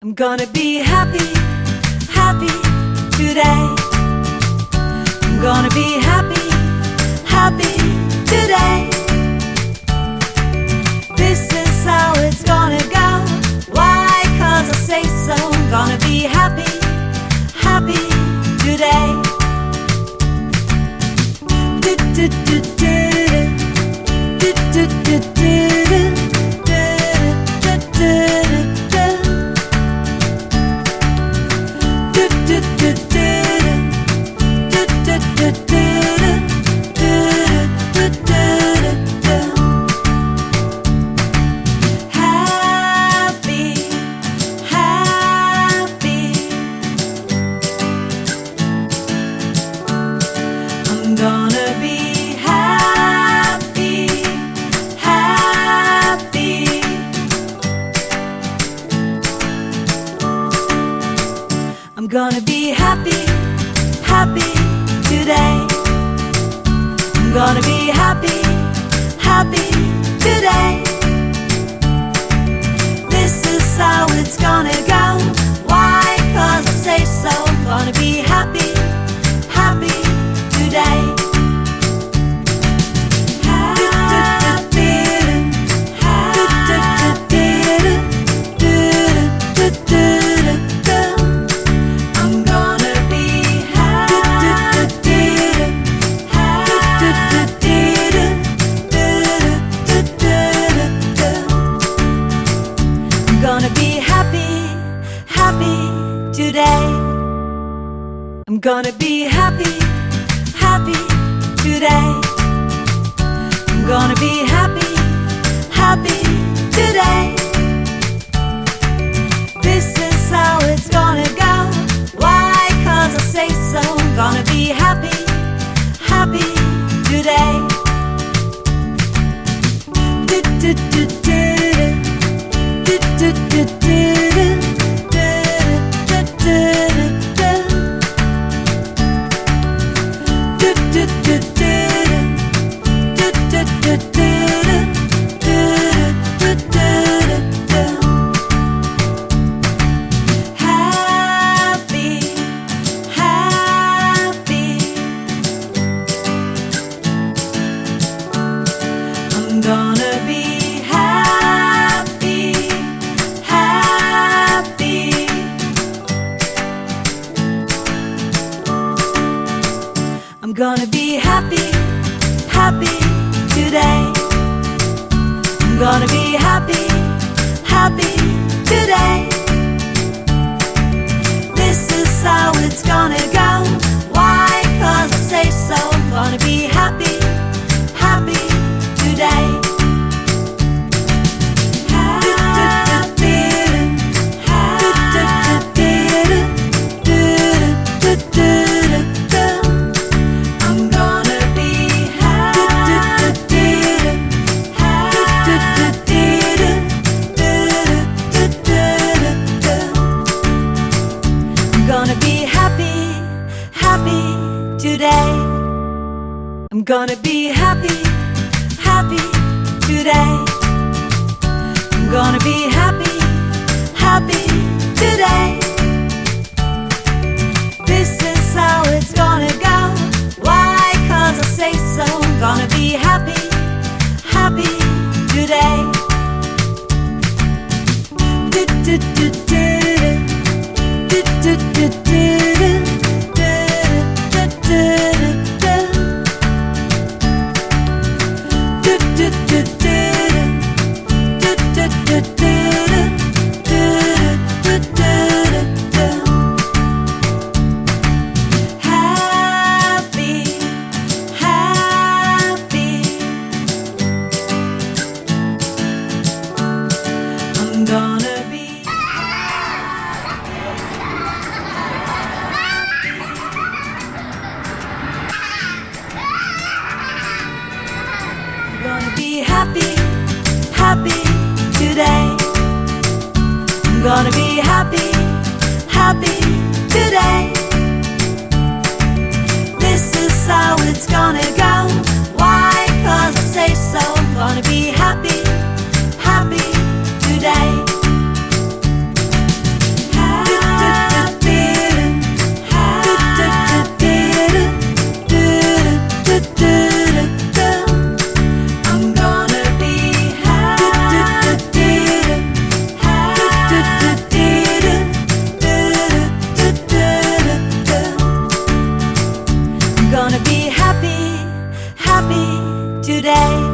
I'm gonna be happy, happy today. I'm gonna be happy, happy today. This is how it's gonna go. Why? 'Cause I say so. I'm gonna be happy, happy today. Do, do, do, do, do, do, do, do, do. I'm gonna be happy, happy today. I'm gonna be happy, happy today. This is how it's gonna go. Why? 'Cause I say so. I'm gonna be happy, happy today. I'm gonna be happy, happy today. I'm gonna be happy, happy today. This is how it's gonna go. Why? 'Cause I say so. I'm gonna be happy, happy today. Do, do, do, do, do, do, do, do, do. I'm gonna be happy, happy today. I'm gonna be happy, happy today. This is how it's gonna go. Why? 'Cause I say so. I'm gonna be happy, happy today. I'm gonna be happy, happy today. I'm gonna be happy, happy today. This is how it's gonna go. Why? 'Cause I say so. I'm gonna be happy, happy today. Do, do, do, do, do, do, do, do, do. Happy, happy today. I'm gonna be happy, happy today. This is how it's gonna go. Why? 'Cause I say so. I'm gonna be happy, happy today. today.